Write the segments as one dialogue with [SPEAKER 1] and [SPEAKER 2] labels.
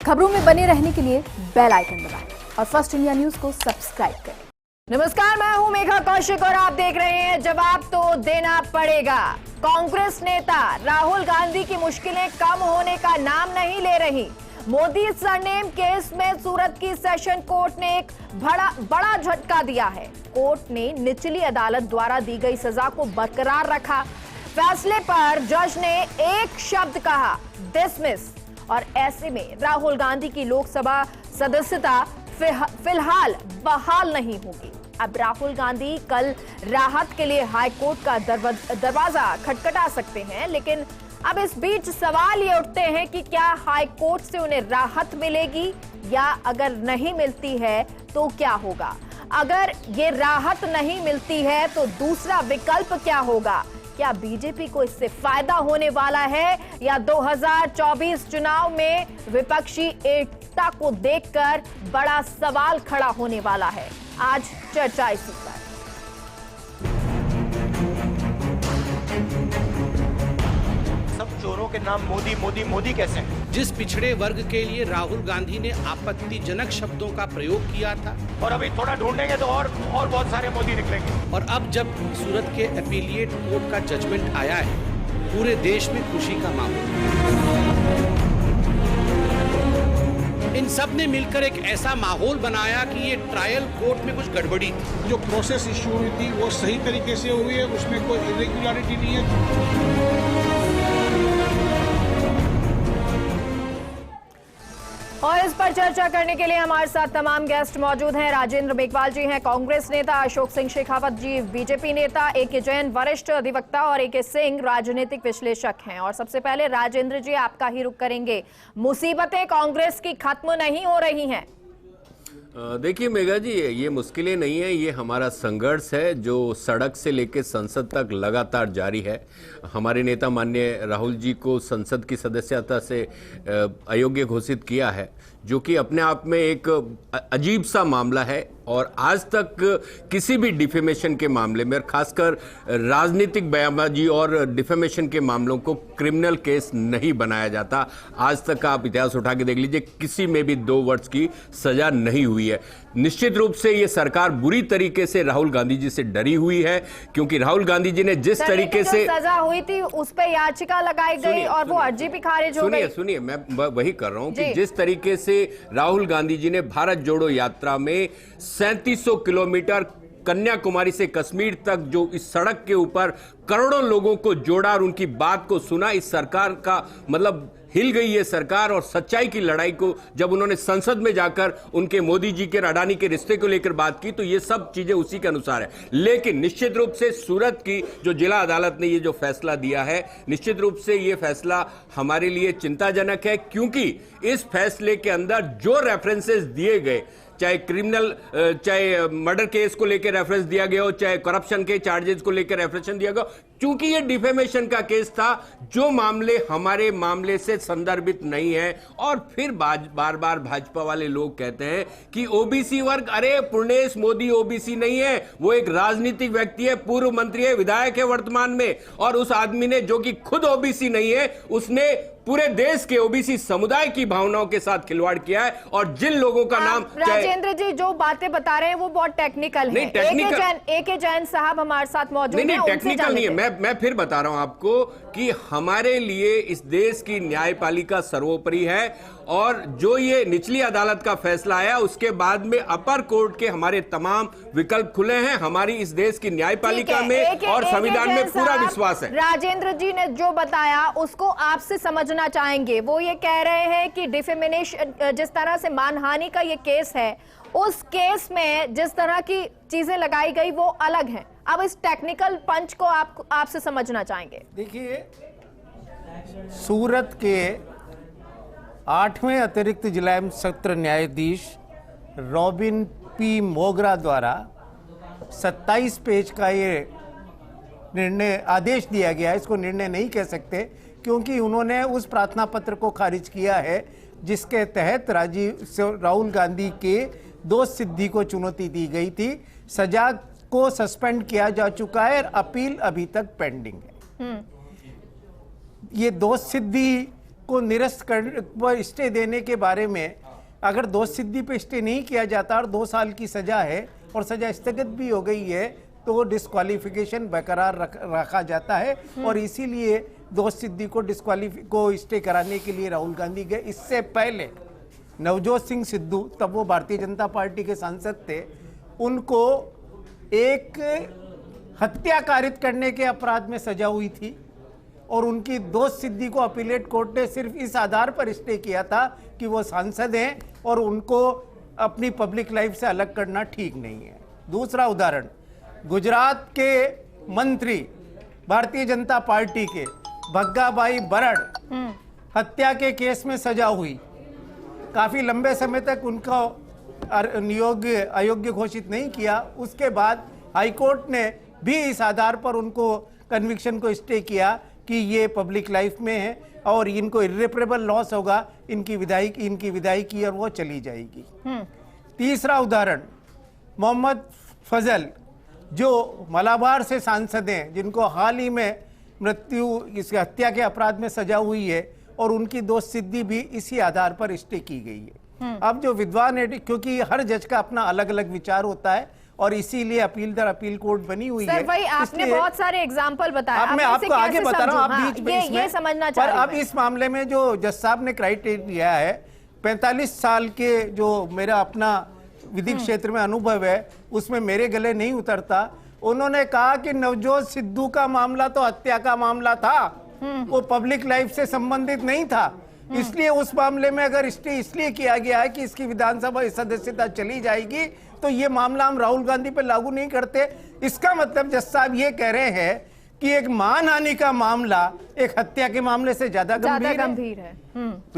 [SPEAKER 1] खबरों में बने रहने के लिए बेल आइकन दबाएं और फर्स्ट इंडिया न्यूज को सब्सक्राइब करें।
[SPEAKER 2] नमस्कार, मैं हूं मेघा कौशिक और आप देख रहे हैं जवाब तो देना पड़ेगा। कांग्रेस नेता राहुल गांधी की मुश्किलें कम होने का नाम नहीं ले रही। मोदी सरनेम केस में सूरत की सेशन कोर्ट ने एक बड़ा झटका दिया है। कोर्ट ने निचली अदालत द्वारा दी गई सजा को बरकरार रखा। फैसले पर जज ने एक शब्द कहा, डिसमिस। और ऐसे में राहुल गांधी की लोकसभा सदस्यता फिलहाल बहाल नहीं होगी। अब राहुल गांधी कल राहत के लिए हाईकोर्ट का दरवाजा खटखटा सकते हैं, लेकिन अब इस बीच सवाल ये उठते हैं कि क्या हाईकोर्ट से उन्हें राहत मिलेगी या अगर नहीं मिलती है तो क्या होगा। अगर ये राहत नहीं मिलती है तो दूसरा विकल्प क्या होगा। क्या बीजेपी को इससे फायदा होने वाला है या 2024 चुनाव में विपक्षी एकता को देखकर बड़ा सवाल खड़ा होने वाला है। आज चर्चा इसी पर।
[SPEAKER 3] सब चोरों के नाम मोदी मोदी मोदी कैसे हैं?
[SPEAKER 4] जिस पिछड़े वर्ग के लिए राहुल गांधी ने आपत्तिजनक शब्दों का प्रयोग किया था,
[SPEAKER 3] और अभी थोड़ा ढूंढेंगे तो और बहुत सारे मोदी निकलेंगे।
[SPEAKER 4] और अब जब सूरत के अपीलिएट कोर्ट का जजमेंट आया है, पूरे देश में खुशी का माहौल। इन सब ने मिलकर एक ऐसा माहौल बनाया कि ये ट्रायल कोर्ट में कुछ गड़बड़ी थी।
[SPEAKER 5] जो प्रोसेस इश्यू हुई थी वो सही तरीके से हुई है, उसमें कोई इरेगुलरिटी नहीं है।
[SPEAKER 2] और इस पर चर्चा करने के लिए हमारे साथ तमाम गेस्ट मौजूद हैं। राजेंद्र मेघवाल जी हैं, कांग्रेस नेता, अशोक सिंह शेखावत जी बीजेपी नेता, ए.के. जैन वरिष्ठ अधिवक्ता और ए.के. सिंह राजनीतिक विश्लेषक हैं। और सबसे पहले राजेंद्र जी, आपका ही रुख करेंगे। मुसीबतें कांग्रेस की खत्म नहीं हो रही हैं।
[SPEAKER 6] देखिए मेघा जी, ये मुश्किलें नहीं है, ये हमारा संघर्ष है जो सड़क से लेकर संसद तक लगातार जारी है। हमारे नेता माननीय राहुल जी को संसद की सदस्यता से अयोग्य घोषित किया है, जो कि अपने आप में एक अजीब सा मामला है। और आज तक किसी भी डिफेमेशन के मामले में, और खासकर राजनीतिक बयानबाजी और डिफेमेशन के मामलों को क्रिमिनल केस नहीं बनाया जाता। आज तक आप इतिहास उठा के देख लीजिए, किसी में भी 2 वर्ष की सजा नहीं हुई है। निश्चित रूप से ये सरकार बुरी तरीके से राहुल गांधी जी से डरी हुई है, क्योंकि राहुल गांधी जी ने जिस तरीके से
[SPEAKER 2] सजा हुई थी उस पर याचिका लगाई गई और वो अर्जी भी खारिज हो गई।
[SPEAKER 6] सुनिए, मैं वही कर रहा हूं कि जिस तरीके से राहुल गांधी जी ने भारत जोड़ो यात्रा में 3700 किलोमीटर कन्याकुमारी से कश्मीर तक जो इस सड़क के ऊपर करोड़ों लोगों को जोड़ा और उनकी बात को सुना, इस सरकार का मतलब हिल गई ये सरकार। और सच्चाई की लड़ाई को जब उन्होंने संसद में जाकर उनके मोदी जी के अडानी के रिश्ते को लेकर बात की, तो ये सब चीजें उसी के अनुसार है। लेकिन निश्चित रूप से सूरत की जो जिला अदालत ने ये जो फैसला दिया है, निश्चित रूप से ये फैसला हमारे लिए चिंताजनक है, क्योंकि इस फैसले के अंदर जो रेफरेंसेस दिए गए, चाहे क्रिमिनल, चाहे मर्डर केस को लेकर रेफरेंस दिया गया हो, चाहे करप्शन के चार्जेस को लेकर रेफरेंस दिया गया, क्योंकि ये डिफेमेशन का केस था, जो मामले हमारे मामले से संदर्भित नहीं है। और फिर बार बार भाजपा वाले लोग कहते हैं कि ओबीसी वर्ग, अरे पूर्णेश मोदी ओबीसी नहीं है, वो एक राजनीतिक व्यक्ति है, पूर्व मंत्री है, विधायक है वर्तमान में। और उस आदमी ने, जो कि खुद ओबीसी नहीं है, उसने पूरे देश के ओबीसी समुदाय की भावनाओं के साथ खिलवाड़ किया है। और जिन लोगों का नाम,
[SPEAKER 2] राजेंद्र जी जो बातें बता रहे हैं वो बहुत टेक्निकल है। ए.के. जैन साहब हमारे साथ मौजूद हैं।
[SPEAKER 6] नहीं, टेक्निकल नहीं है। मैं फिर बता रहा हूं आपको कि हमारे लिए इस देश की न्यायपालिका सर्वोपरि है। और जो ये निचली अदालत का फैसला आया, उसके बाद में अपर कोर्ट के हमारे तमाम विकल्प खुले हैं। हमारी इस देस की न्यायपालिका में और संविधान में पूरा विश्वास है।
[SPEAKER 2] राजेंद्र जी ने जो बताया उसको आपसे समझना चाहेंगे। वो ये कह रहे हैं कि डिफेमेशन, जिस तरह से मानहानि का ये केस है, उस केस में जिस तरह की चीजें लगाई गई वो अलग है। अब इस टेक्निकल पंच को आपसे समझना चाहेंगे।
[SPEAKER 5] देखिए, सूरत के 8वें अतिरिक्त जिला सत्र न्यायाधीश रॉबिन पी मोगरा द्वारा 27 पेज का ये निर्णय आदेश दिया गया है। इसको निर्णय नहीं कह सकते, क्योंकि उन्होंने उस प्रार्थना पत्र को खारिज किया है जिसके तहत राहुल गांधी के दोष सिद्धि को चुनौती दी गई थी। सजा को सस्पेंड किया जा चुका है और अपील अभी तक पेंडिंग है। ये दोष सिद्धि को निरस्त कर स्टे देने के बारे में, अगर दोष सिद्धि पे स्टे नहीं किया जाता और 2 साल की सजा है और सजा स्थगित भी हो गई है तो डिस्क्वालिफिकेशन बरकरार रखा जाता है और इसीलिए दोष सिद्धि को स्टे कराने के लिए राहुल गांधी गए। इससे पहले नवजोत सिंह सिद्धू, तब वो भारतीय जनता पार्टी के सांसद थे, उनको एक हत्या कारित करने के अपराध में सजा हुई थी और उनकी दोष सिद्धि को अपीलेट कोर्ट ने सिर्फ इस आधार पर स्टे किया था कि वो सांसद हैं और उनको अपनी पब्लिक लाइफ से अलग करना ठीक नहीं है। दूसरा उदाहरण, गुजरात के मंत्री भारतीय जनता पार्टी के भग्गाभाई बरड़, हत्या के केस में सजा हुई, काफी लंबे समय तक उनका नियोग अयोग्य घोषित नहीं किया। उसके बाद हाईकोर्ट ने भी इस आधार पर उनको कन्विक्शन को स्टे किया कि ये पब्लिक लाइफ में है और इनको इर्रेपरेबल लॉस होगा, इनकी विदाई की और वो चली जाएगी। तीसरा उदाहरण, मोहम्मद फजल जो मलाबार से सांसद हैं, जिनको हाल ही में इस हत्या के अपराध में सजा हुई है और उनकी दोष सिद्धि भी इसी आधार पर स्टे की गई है। अब जो विद्वान है, क्योंकि हर जज का अपना अलग अलग विचार होता है और इसीलिए अपील दर अपील कोर्ट बनी हुई है।
[SPEAKER 2] सर भाई आपने बहुत सारे एग्जाम्पल बताया,
[SPEAKER 5] अब मैं आपको आगे बता रहा हूँ, आप
[SPEAKER 2] हाँ,
[SPEAKER 5] बीच में
[SPEAKER 2] ये समझना
[SPEAKER 5] पर अब इस मामले में जो जज साहब ने क्राइटेरिया है, 45 साल के जो मेरा अपना विधिक क्षेत्र में अनुभव है उसमें मेरे गले नहीं उतरता। उन्होंने कहा कि नवजोत सिद्धू का मामला तो हत्या का मामला था, वो पब्लिक लाइफ से संबंधित नहीं था, इसलिए उस मामले में अगर स्टे इसलिए किया गया है कि इसकी विधानसभा सदस्यता चली जाएगी तो ये मामला हम राहुल गांधी पे लागू नहीं करते। इसका मतलब जज साहब ये कह रहे हैं कि एक मानहानि का मामला एक हत्या के मामले से ज्यादा गंभीर है।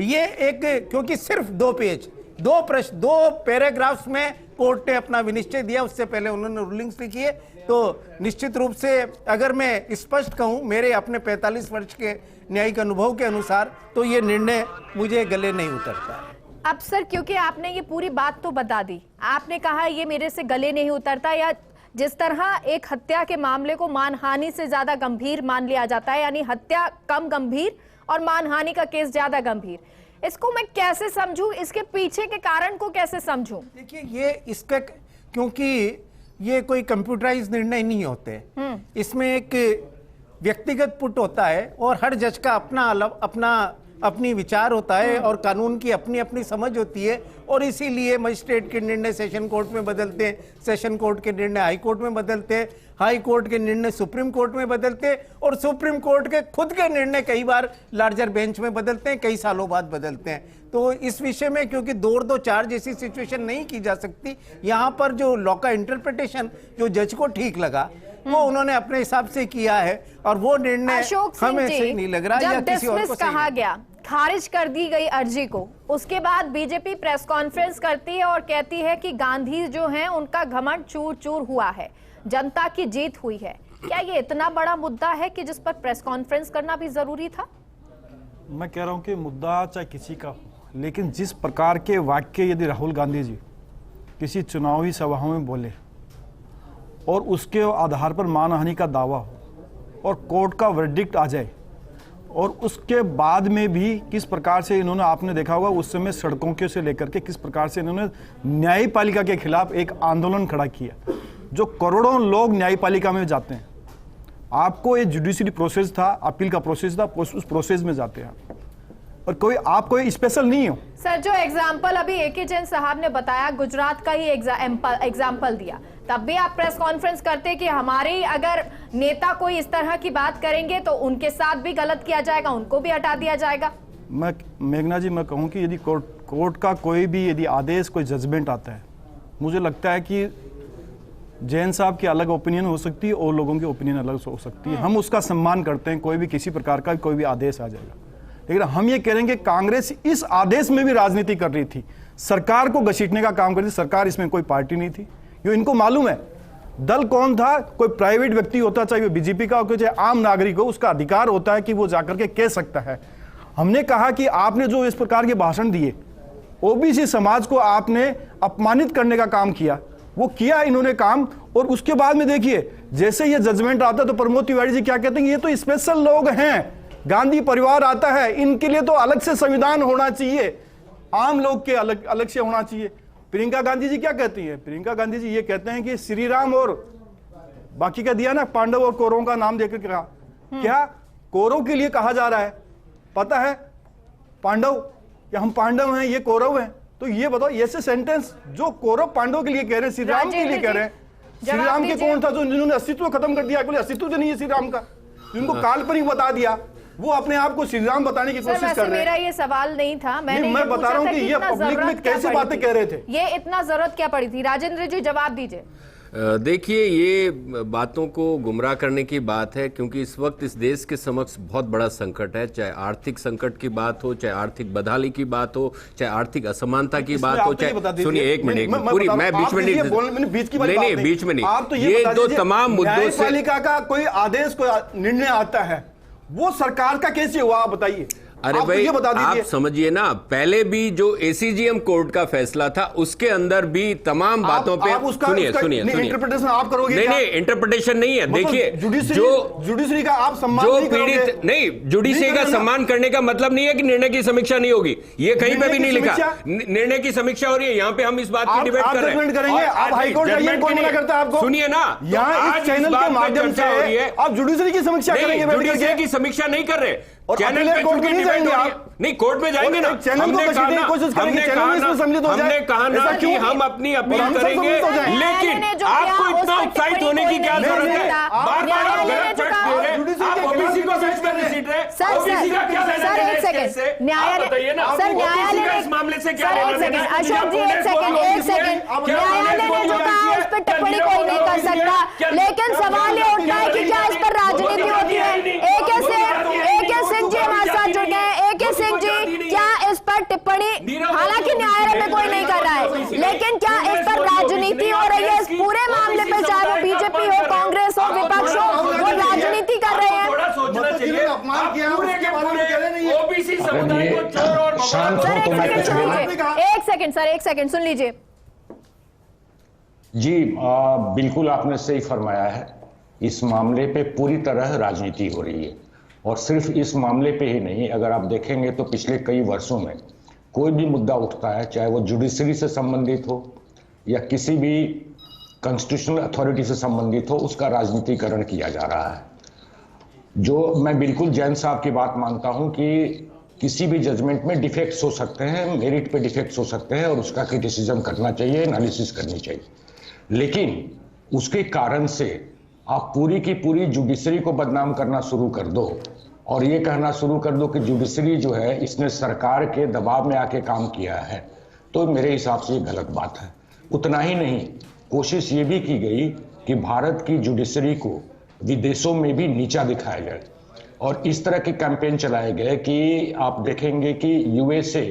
[SPEAKER 5] ये एक, क्योंकि सिर्फ 2 पेज, 2 प्रश्न, 2 पैराग्राफ्स में कोर्ट ने अपना विनिश्चय दिया, उससे पहले उन्होंने रूलिंग्स लिखी है। तो निश्चित रूप से अगर मैं स्पष्ट कहूं मेरे अपने 45 वर्ष के न्यायिक अनुभव के अनुसार, तो ये निर्णय मुझे गले नहीं उतरता।
[SPEAKER 2] अब सर, क्योंकि आपने ये पूरी बात तो बता दी, आपने कहा ये मेरे से गले नहीं उतरता, या जिस तरह एक हत्या के मामले को मानहानि से ज्यादा गंभीर मान लिया जाता है, यानी हत्या कम गंभीर और मानहानि का केस ज्यादा गंभीर, इसको मैं कैसे समझूं? इसके पीछे के कारण को कैसे समझूं?
[SPEAKER 5] देखिए, ये इसका, क्योंकि ये कोई कंप्यूटराइज निर्णय नहीं होते, इसमें एक व्यक्तिगत पुट होता है और हर जज का अपनी विचार होता है और कानून की अपनी अपनी समझ होती है और इसीलिए मजिस्ट्रेट के निर्णय सेशन कोर्ट में बदलते हैं, सेशन कोर्ट के निर्णय हाई कोर्ट में बदलते हैं, हाई कोर्ट के निर्णय सुप्रीम कोर्ट में बदलते हैं और सुप्रीम कोर्ट के खुद के निर्णय कई बार लार्जर बेंच में बदलते हैं, कई सालों बाद बदलते हैं। तो इस विषय में क्योंकि 2-2-4 जैसी सिचुएशन नहीं की जा सकती, यहाँ पर जो लॉ का इंटरप्रिटेशन जो जज को ठीक लगा वो उन्होंने अपने हिसाब से किया है और वो निर्णय हमें सही नहीं लग रहा या किसी और को सही
[SPEAKER 2] कहा गया, खारिज कर दी गई अर्जी को, उसके बाद बीजेपी प्रेस कॉन्फ्रेंस करती है और कहती है कि गांधी जो हैं उनका घमंड चूर चूर हुआ है, जनता की जीत हुई है। क्या ये इतना बड़ा मुद्दा है कि जिस पर प्रेस कॉन्फ्रेंस करना भी जरूरी था?
[SPEAKER 7] मैं कह रहा हूं कि मुद्दा चाहे किसी का हो, लेकिन जिस प्रकार के वाक्य यदि राहुल गांधी जी किसी चुनावी सभाओं में बोले और उसके आधार पर मानहानि का दावा हो और कोर्ट का वर्डिक्ट आ जाए और उसके बाद में भी किस प्रकार से इन्होंने, आपने देखा होगा उस समय सड़कों के से लेकर के किस प्रकार से इन्होंने न्यायपालिका के खिलाफ एक आंदोलन खड़ा किया, जो करोड़ों लोग न्यायपालिका में जाते हैं। आपको ये जुडिशरी प्रोसेस था, अपील का प्रोसेस था, उस प्रोसेस में जाते हैं और आप कोई स्पेशल नहीं हो।
[SPEAKER 2] सर, जो एग्जाम्पल अभी ए.के. जैन साहब ने बताया, गुजरात का ही एग्जाम्पल दिया, तब भी आप प्रेस कॉन्फ्रेंस करते कि हमारे अगर नेता कोई इस तरह की बात करेंगे तो उनके साथ भी गलत किया जाएगा, उनको भी हटा दिया जाएगा।
[SPEAKER 7] मैं मेघना जी, मैं कहूँ कि यदि कोर्ट का कोई भी यदि आदेश, कोई जजमेंट आता है, मुझे लगता है कि जैन साहब की अलग ओपिनियन हो सकती है और लोगों की ओपिनियन अलग हो सकती है। हम उसका सम्मान करते हैं, कोई भी किसी प्रकार का कोई भी आदेश आ जाएगा, लेकिन हम ये कहेंगे कांग्रेस इस आदेश में भी राजनीति कर रही थी, सरकार को घसीटने का काम कर रही थी। सरकार इसमें कोई पार्टी नहीं थी, ये इनको मालूम है। दल कौन था, कोई प्राइवेट व्यक्ति होता, चाहे वो बीजेपी का हो, चाहे आम नागरिक हो, उसका अधिकार होता है कि वो जाकर के कह सकता है। हमने कहा कि आपने जो इस प्रकार के भाषण दिए, ओबीसी समाज को आपने अपमानित करने का काम किया, वो किया इन्होंने काम। और उसके बाद में देखिए, जैसे ये जजमेंट आता है तो प्रमोद तिवारी जी क्या कहते हैं, ये तो स्पेशल लोग हैं गांधी परिवार आता है, इनके लिए तो अलग से संविधान होना चाहिए, आम लोग के अलग अलग से होना चाहिए। प्रियंका गांधी जी क्या कहती है? प्रियंका गांधी जी ये कहते हैं कि श्री राम और बाकी का दिया ना, पांडव और कौरवों का नाम देकर कहा, क्या कौरव के लिए कहा जा रहा है? पता है पांडव, या हम पांडव हैं, ये कौरव हैं? तो ये बताओ, ये से सेंटेंस जो कौरव पांडव के लिए कह रहे हैं, श्री राम के लिए कह रहे हैं। श्री राम के कौन था जो जिन्होंने अस्तित्व खत्म कर दिया? बोले अस्तित्व तो नहीं है श्री राम का, जिनको काल्पनिक बता दिया, वो अपने आप को श्री राम बताने की कोशिश कर रहे हैं।
[SPEAKER 2] मेरा ये सवाल नहीं था,
[SPEAKER 7] मैं बता रहा हूँ कि ये पब्लिक में कैसे बातें कह रहे थे,
[SPEAKER 2] ये इतना जरूरत क्या पड़ी थी? राजेंद्र जी जवाब दीजिए।
[SPEAKER 6] देखिए, ये बातों को गुमराह करने की बात है, क्योंकि इस वक्त इस देश के समक्ष बहुत बड़ा संकट है। चाहे आर्थिक संकट की बात हो, चाहे आर्थिक बदहाली की बात हो, चाहे आर्थिक असमानता की बात हो, चाहे सुनिए एक मिनट पूरी, मैं बीच में नहीं, बीच में नहीं, ये दो तमाम मुद्दों से
[SPEAKER 7] न्यायपालिका का कोई आदेश, कोई निर्णय आता है, वो सरकार का कैसे हुआ आप बताइए।
[SPEAKER 6] अरे भाई, आप समझिए ना, पहले भी जो एसीजीएम कोर्ट का फैसला था उसके अंदर भी तमाम बातों पे सुनिए
[SPEAKER 7] इंटरप्रिटेशन आप करोगे?
[SPEAKER 6] नहीं, इंटरप्रिटेशन नहीं है। देखिए, जो
[SPEAKER 7] जुडिशरी का आप सम्मान
[SPEAKER 6] जो पीड़ित नहीं, जुडिशरी का सम्मान करने का मतलब नहीं है कि निर्णय की समीक्षा नहीं होगी, ये कहीं पे भी नहीं लिखा। निर्णय की समीक्षा हो रही है, यहाँ पे हम इस बात की डिबेट कर रहे हैं।
[SPEAKER 7] आप हाईकोर्ट जाइए, कौन मना करता है आपको?
[SPEAKER 6] सुनिए ना,
[SPEAKER 7] यहाँ इस चैनल के माध्यम से आप जुडिशरी की समीक्षा करेंगे?
[SPEAKER 6] जुडिशरी की समीक्षा नहीं कर रहे,
[SPEAKER 7] और
[SPEAKER 6] चैनल पे
[SPEAKER 7] कोर्ट में नहीं जाएंगे आप?
[SPEAKER 6] नहीं, कोर्ट में जाएंगे ना।
[SPEAKER 7] हमने कहा
[SPEAKER 6] ना कि हम अपनी अपील करेंगे, लेकिन आपको इतना उत्साहित होने की क्या जरूरत है? बार-बार आप गलत फैक्ट दे रहे हैं, आप ओबीसी को बीच में घसीट रहे हैं। ओबीसी का क्या लेना देना है इस केस से? आप बताइए ना, ओबीसी का इस मामले से क्या लेना देना है?
[SPEAKER 2] अशोक जी एक सेकंड, न्यायालय ने जो कहा उस पर टिप्पणी कोई नहीं कर सकता, लेकिन सवाल ये उठता है कि क्या इस पर राजनीति होती है? AK सिंह जी हमारे साथ जुड़ गए हैं। AK सिंह जी, क्या इस पर टिप्पणी, हालांकि न्यायालय में कोई नहीं कर रहा है, लेकिन क्या इस पर राजनीति हो रही है? इस पूरे मामले पे, चाहे वो बीजेपी हो, कांग्रेस हो, विपक्ष हो, वो राजनीति कर रहे हैं।
[SPEAKER 3] थोड़ा सोचना चाहिए।
[SPEAKER 7] अपमान किया,
[SPEAKER 3] ओबीसी समुदाय को चोर और
[SPEAKER 2] एक सेकंड सुन लीजिए
[SPEAKER 8] जी। बिल्कुल आपने सही फरमाया है, इस मामले पे पूरी तरह राजनीति हो रही है, और सिर्फ इस मामले पे ही नहीं, अगर आप देखेंगे तो पिछले कई वर्षों में कोई भी मुद्दा उठता है, चाहे वो जुडिशरी से संबंधित हो या किसी भी कॉन्स्टिट्यूशनल अथॉरिटी से संबंधित हो, उसका राजनीतिकरण किया जा रहा है। जो मैं बिल्कुल जैन साहब की बात मानता हूं कि किसी भी जजमेंट में डिफेक्ट्स हो सकते हैं, मेरिट पे डिफेक्ट्स हो सकते हैं, और उसका क्रिटिसिज्म करना चाहिए, एनालिसिस करनी चाहिए, लेकिन उसके कारण से आप पूरी की पूरी जुडिशरी को बदनाम करना शुरू कर दो और ये कहना शुरू कर दो कि जुडिशरी जो है इसने सरकार के दबाव में आके काम किया है, तो मेरे हिसाब से ये गलत बात है। उतना ही नहीं, कोशिश ये भी की गई कि भारत की जुडिशरी को विदेशों में भी नीचा दिखाया जाए, और इस तरह के कैंपेन चलाए गए कि आप देखेंगे कि यूएसए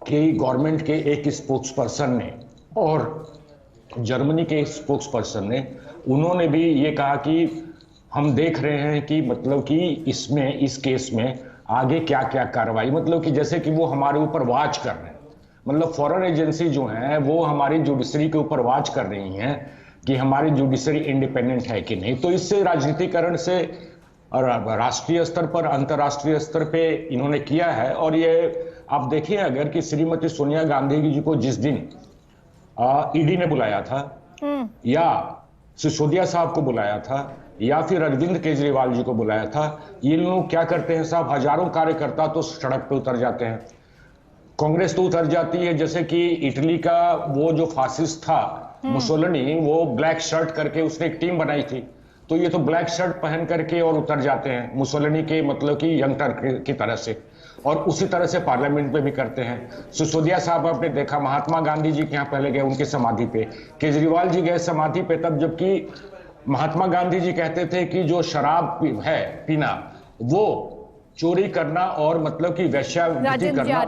[SPEAKER 8] की गवर्नमेंट के एक स्पोक्स पर्सन ने और जर्मनी के स्पोक्स पर्सन ने, उन्होंने भी ये कहा कि हम देख रहे हैं कि मतलब कि इसमें, इस केस में आगे क्या क्या कार्रवाई, मतलब कि जैसे कि वो हमारे ऊपर वॉच कर रहे हैं, मतलब फॉरेन एजेंसी जो हैं वो हमारी जुडिशरी के ऊपर वॉच कर रही हैं कि हमारी जुडिशरी इंडिपेंडेंट है कि नहीं। तो इससे राजनीतिकरण से राष्ट्रीय स्तर पर, अंतर्राष्ट्रीय स्तर पे इन्होंने किया है। और ये आप देखिए, अगर कि श्रीमती सोनिया गांधी जी को जिस दिन ईडी ने बुलाया था, या सिसोदिया साहब को बुलाया था, या फिर अरविंद केजरीवाल जी को बुलाया था, ये लोग क्या करते हैं साहब, हजारों कार्यकर्ता तो सड़क पे उतर जाते हैं। कांग्रेस तो उतर जाती है, जैसे कि इटली का वो जो फासिस्ट था मुसोलिनी, वो ब्लैक शर्ट करके उसने एक टीम बनाई थी, तो ये तो ब्लैक शर्ट पहन करके और उतर जाते हैं मुसोलिनी के, मतलब कि यंग टर्क की तरह से, और उसी तरह से पार्लियामेंट में भी करते हैं। सिसोदिया साहब आपने देखा, महात्मा गांधी जी के यहाँ पहले गए उनकी समाधि पे, केजरीवाल जी गए समाधि पे तब, जबकि महात्मा गांधी जी कहते थे कि जो शराब है पीना, वो चोरी करना और मतलब कि वेश्यावृत्ति करना,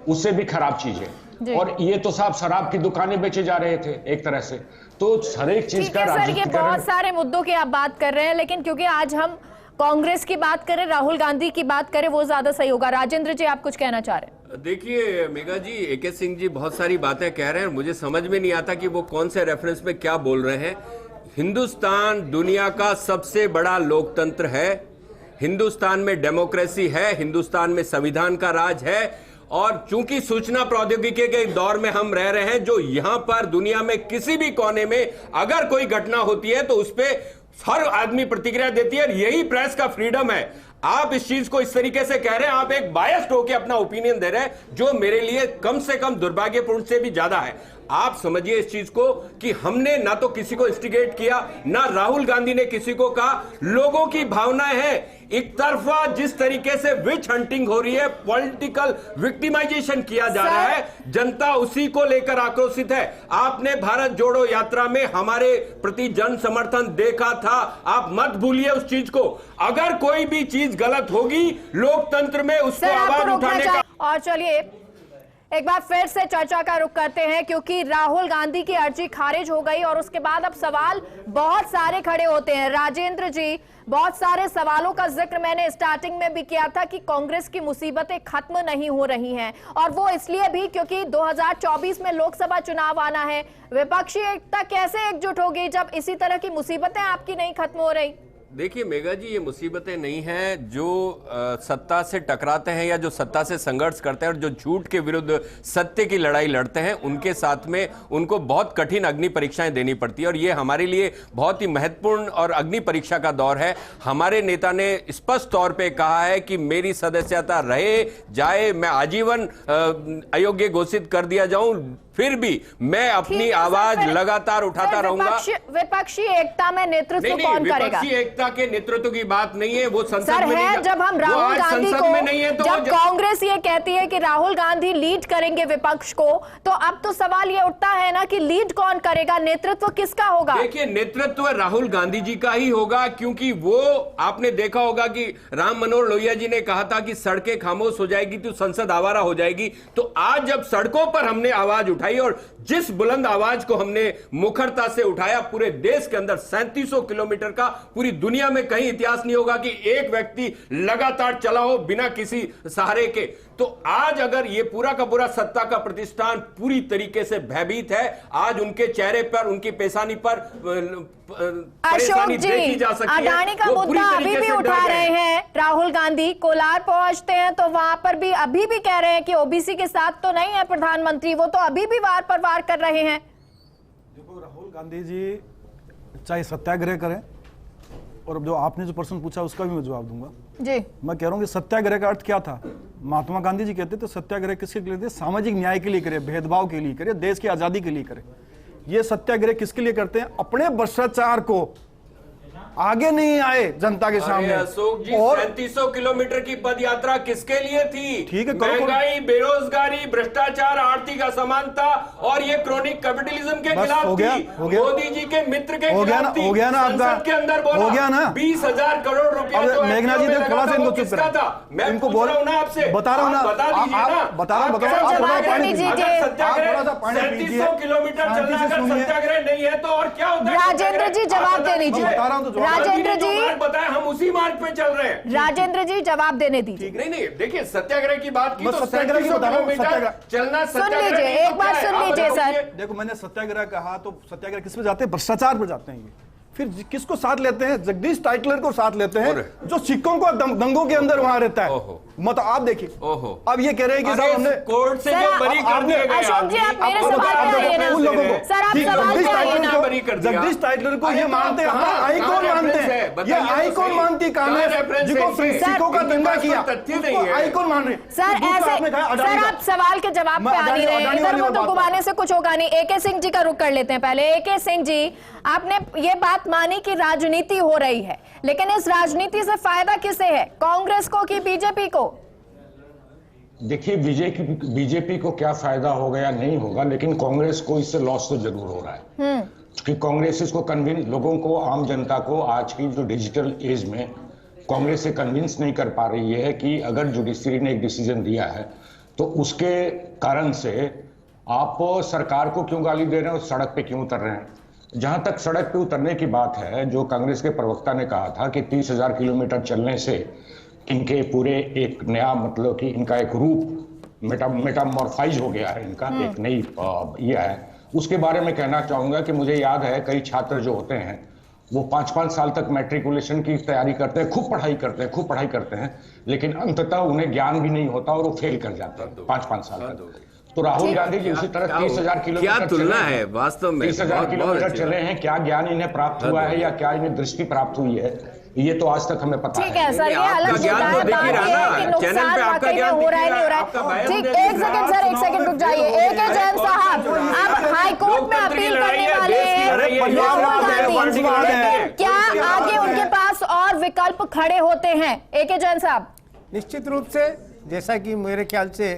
[SPEAKER 8] उससे भी खराब चीज है। और ये तो साहब शराब की दुकानें बेचे जा रहे थे एक तरह से। तो हर एक चीज का
[SPEAKER 2] सर, ये बहुत सारे मुद्दों की आप बात कर रहे हैं, लेकिन क्योंकि आज हम कांग्रेस की बात करें, राहुल गांधी की बात करें, वो ज्यादा सही होगा। राजेंद्र जी, आप कुछ कहना चाह रहे हैं?
[SPEAKER 6] देखिए मेघा जी, AK सिंह जी बहुत सारी बातें कह रहे हैं, मुझे समझ में नहीं आता कि वो कौन से रेफरेंस में क्या बोल रहे हैं। हिंदुस्तान दुनिया का सबसे बड़ा लोकतंत्र है। हिंदुस्तान में डेमोक्रेसी है, हिंदुस्तान में संविधान का राज है, और चूंकि सूचना प्रौद्योगिकी के दौर में हम रह रहे हैं, जो यहां पर दुनिया में किसी भी कोने में अगर कोई घटना होती है तो उस पर हर आदमी प्रतिक्रिया देती है, यही प्रेस का फ्रीडम है। आप इस चीज को इस तरीके से कह रहे हैं, आप एक बायस्ड होकर अपना ओपिनियन दे रहे हैं, जो मेरे लिए कम से कम दुर्भाग्यपूर्ण से भी ज्यादा है। आप समझिए इस चीज को कि हमने ना तो किसी को इंस्टिगेट किया, ना राहुल गांधी ने किसी को कहा। लोगों की भावनाएं हैं, एक तरफा जिस तरीके से विच हंटिंग हो रही है, पॉलिटिकल विक्टिमाइजेशन किया जा रहा है, जनता उसी को लेकर आक्रोशित है। आपने भारत जोड़ो यात्रा में हमारे प्रति जन समर्थन देखा था, आप मत भूलिए उस चीज को। अगर कोई भी चीज गलत होगी लोकतंत्र में उसको आवाज उठाने का।
[SPEAKER 2] और चलिए एक बार फिर से चर्चा का रुख करते हैं, क्योंकि राहुल गांधी की अर्जी खारिज हो गई और उसके बाद अब सवाल बहुत सारे खड़े होते हैं। राजेंद्र जी, बहुत सारे सवालों का जिक्र मैंने स्टार्टिंग में भी किया था कि कांग्रेस की मुसीबतें खत्म नहीं हो रही हैं, और वो इसलिए भी क्योंकि 2024 में लोकसभा चुनाव आना है। विपक्षी एकता कैसे एकजुट होगी जब इसी तरह की मुसीबतें आपकी नहीं खत्म हो रही?
[SPEAKER 6] देखिए मेघा जी, ये मुसीबतें नहीं हैं जो सत्ता से टकराते हैं या जो सत्ता से संघर्ष करते हैं और जो झूठ के विरुद्ध सत्य की लड़ाई लड़ते हैं, उनके साथ में उनको बहुत कठिन अग्नि परीक्षाएं देनी पड़ती है, और ये हमारे लिए बहुत ही महत्वपूर्ण और अग्नि परीक्षा का दौर है। हमारे नेता ने स्पष्ट तौर पे कहा है कि मेरी सदस्यता रहे जाए, मैं आजीवन अयोग्य घोषित कर दिया जाऊं, फिर भी मैं अपनी आवाज लगातार उठाता रहूंगा।
[SPEAKER 2] विपक्षी एकता में नेतृत्व कौन करेगा?
[SPEAKER 6] विपक्षी एकता के नेतृत्व की बात नहीं है, वो संसद में
[SPEAKER 2] है। जब हम राहुल गांधी को,
[SPEAKER 6] तो
[SPEAKER 2] जब कांग्रेस ये कहती है कि राहुल गांधी लीड करेंगे विपक्ष को, तो अब तो सवाल ये उठता है ना कि लीड कौन करेगा, नेतृत्व किसका होगा?
[SPEAKER 6] देखिए, नेतृत्व राहुल गांधी जी का ही होगा, क्योंकि वो आपने देखा होगा कि राम मनोहर लोहिया जी ने कहा था कि सड़कें खामोश हो जाएगी तो संसद आवारा हो जाएगी। तो आज जब सड़कों पर हमने आवाज उठाई, और जिस बुलंद आवाज को हमने मुखरता से उठाया, पूरे देश के अंदर 3700 किलोमीटर का, पूरी दुनिया में कहीं इतिहास नहीं होगा कि एक व्यक्ति लगातार चला हो बिना किसी सहारे के। तो आज अगर ये पूरा का पूरा सत्ता का प्रतिष्ठान पूरी तरीके से भयभीत है, आज उनके चेहरे पर, उनकी पेशानी पर परेशानी देखी जा सकती है।
[SPEAKER 2] अडानी का मुद्दा अभी भी उठा रहे हैं राहुल गांधी। कोलार पहुंचते हैं तो वहां पर भी अभी भी कह रहे हैं कि ओबीसी के साथ तो नहीं है प्रधानमंत्री, वो तो अभी भी वार पर वार कर रहे हैं।
[SPEAKER 7] देखो, राहुल गांधी जी चाहे सत्याग्रह करें, और अब जो आपने जो प्रश्न पूछा उसका भी मैं जवाब दूंगा
[SPEAKER 2] जी।
[SPEAKER 7] मैं कह रहा हूं कि सत्याग्रह का अर्थ क्या था। महात्मा गांधी जी कहते थे सत्याग्रह किसके लिए थे? सामाजिक न्याय के लिए करे, भेदभाव के लिए करे, देश की आजादी के लिए करे। ये सत्याग्रह किसके लिए करते हैं? अपने भ्रष्टाचार को आगे नहीं आए जनता के सामने।
[SPEAKER 6] अशोक जी,
[SPEAKER 7] और
[SPEAKER 6] 3700 किलोमीटर की पद यात्रा किसके लिए थी?
[SPEAKER 7] ठीक है,
[SPEAKER 6] महंगाई, बेरोजगारी, भ्रष्टाचार, आर्थिक असमानता और ये क्रोनिक कैपिटलिज्म के खिलाफ थी। मोदी जी के मित्र के खिलाफ थी।
[SPEAKER 7] हो गया ना आपका?
[SPEAKER 6] के अंदर बोला,
[SPEAKER 7] हो गया ना?
[SPEAKER 6] 20,000 करोड़ रुपया।
[SPEAKER 7] मेघना जी, थोड़ा सा इनको चुप करा,
[SPEAKER 6] मैं
[SPEAKER 7] इनको बोल रहा हूं ना, आपसे बता रहा हूं ना,
[SPEAKER 6] बता दीजिए ना,
[SPEAKER 7] बता रहा हूं,
[SPEAKER 6] सत्याग्रह किलोमीटर चलना अगर सत्याग्रह नहीं है तो और क्या होता है?
[SPEAKER 2] राजेंद्र जी जवाब दे दीजिए। राजेंद्र जी
[SPEAKER 6] बताया, हम उसी मार्ग पे चल रहे हैं।
[SPEAKER 2] राजेंद्र जी जवाब देने दीजिए।
[SPEAKER 6] नहीं, देखिए सत्याग्रह की बात की तो
[SPEAKER 7] सत्याग्रह की बता रहा हूं, सत्याग्रह
[SPEAKER 6] चलना,
[SPEAKER 2] सुन लीजिए, एक बार सुन लीजिए सर।
[SPEAKER 7] देखो, मैंने सत्याग्रह कहा तो सत्याग्रह किस पे जाते हैं? भ्रष्टाचार पे जाते हैं। ये फिर किसको साथ लेते हैं? जगदीश टाइटलर को साथ लेते हैं, जो सिक्कों को दंगों के अंदर वहां रहता है। मत आप देखिए, अब ये कह रहे हैं कि साहब हमने
[SPEAKER 6] कोर्ट से जो बरी कर दिए गए।
[SPEAKER 2] अशोक जी, आप मेरे सवाल पे आइए ना।
[SPEAKER 7] उन लोगों को,
[SPEAKER 2] सर, आप सवाल पे आइए ना।
[SPEAKER 7] जगदीश टाइटलर को ये मानते हैं, आई कौन मानते हैं? ये आई कौन मानती कांग्रेस जिसको सिक्कों का दंगा किया, आई कौन मान रहे?
[SPEAKER 2] सर ऐसे, सर आप सवाल के जवाब पे आ नहीं रहे, इधर उधर घुमाने से कुछ होगा नहीं। एके सिंह जी का रुख कर लेते हैं पहले। एके सिंह जी, आपने ये बात मानी कि राजनीति हो रही है, लेकिन इस राजनीति से फायदा किसे है, कांग्रेस को कि बीजेपी को?
[SPEAKER 8] देखिए, बीजेपी को क्या फायदा होगा या नहीं होगा, लेकिन कांग्रेस को इससे लॉस तो जरूर हो रहा है। क्योंकि कांग्रेस इसको कन्विंस, लोगों को, आम जनता को आज की जो डिजिटल एज में कांग्रेस से कन्विंस नहीं कर पा रही है कि अगर जुडिशरी ने एक डिसीजन दिया है तो उसके कारण से आप सरकार को क्यों गाली दे रहे हैं और सड़क पे क्यों उतर रहे हैं। जहां तक सड़क पे उतरने की बात है, जो कांग्रेस के प्रवक्ता ने कहा था कि 30,000 किलोमीटर चलने से इनके पूरे एक नया, मतलब कि इनका एक रूप मेटामॉर्फाइज हो गया है, इनका एक नई ये है। उसके बारे में कहना चाहूंगा कि मुझे याद है कई छात्र जो होते हैं वो 5-5 साल तक मैट्रिकुलेशन की तैयारी करते हैं, खूब पढ़ाई करते हैं, लेकिन अंततः उन्हें ज्ञान भी नहीं होता और वो फेल कर जाते हैं 5-5 साल तक। तो राहुल गांधी जी उसी तरह 30,000 किलोमीटर
[SPEAKER 6] क्या तुलना है वास्तव में,
[SPEAKER 8] 30,000 किलोमीटर चले हैं, क्या ज्ञान इन्हें प्राप्त हुआ है या क्या इन्हें दृष्टि प्राप्त हुई है, ये तो आज तक हमें पता
[SPEAKER 2] ठीक है सर, ये अलग मुद्दा है, बात ये है कि नुकसान वाकई में हो रहा है नहीं हो रहा है। ठीक, एक सेकंड सर, एक सेकंड रुक जाइए। AK जैन साहब, आप हाई कोर्ट में अपील करने वाले हैं राहुल गांधी, लेकिन क्या आगे उनके पास और विकल्प खड़े होते हैं? AK जैन साहब,
[SPEAKER 5] निश्चित रूप से, जैसा कि मेरे ख्याल से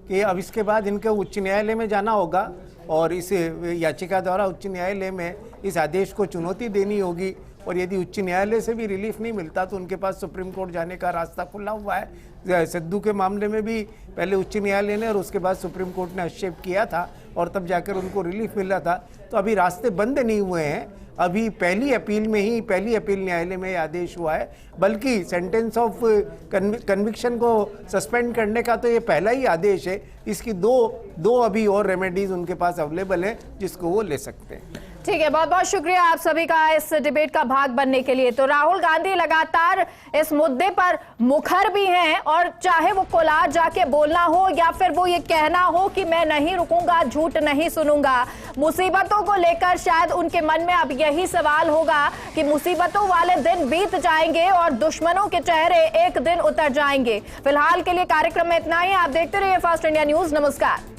[SPEAKER 5] कि अब इसके बाद इनको उच्च न्यायालय में जाना होगा और इस याचिका द्वारा उच्च न्यायालय में इस आदेश को चुनौती देनी होगी, और यदि उच्च न्यायालय से भी रिलीफ नहीं मिलता तो उनके पास सुप्रीम कोर्ट जाने का रास्ता खुला हुआ है। सिद्धू के मामले में भी पहले उच्च न्यायालय ने और उसके बाद सुप्रीम कोर्ट ने हस्तक्षेप किया था और तब जाकर उनको रिलीफ मिला था। तो अभी रास्ते बंद नहीं हुए हैं, अभी पहली अपील न्यायालय में आदेश हुआ है, बल्कि सेंटेंस ऑफ कन्विक्शन को सस्पेंड करने का तो ये पहला ही आदेश है। इसकी दो अभी और रेमेडीज उनके पास अवेलेबल है जिसको वो ले सकते हैं।
[SPEAKER 2] ठीक है, बहुत बहुत शुक्रिया आप सभी का इस डिबेट का भाग बनने के लिए। तो राहुल गांधी लगातार इस मुद्दे पर मुखर भी हैं, और चाहे वो कोलार जाके बोलना हो या फिर वो ये कहना हो कि मैं नहीं रुकूंगा, झूठ नहीं सुनूंगा, मुसीबतों को लेकर शायद उनके मन में अब यही सवाल होगा कि मुसीबतों वाले दिन बीत जाएंगे और दुश्मनों के चेहरे एक दिन उतर जाएंगे। फिलहाल के लिए कार्यक्रम में इतना ही। आप देखते रहिए फास्ट इंडिया न्यूज। नमस्कार।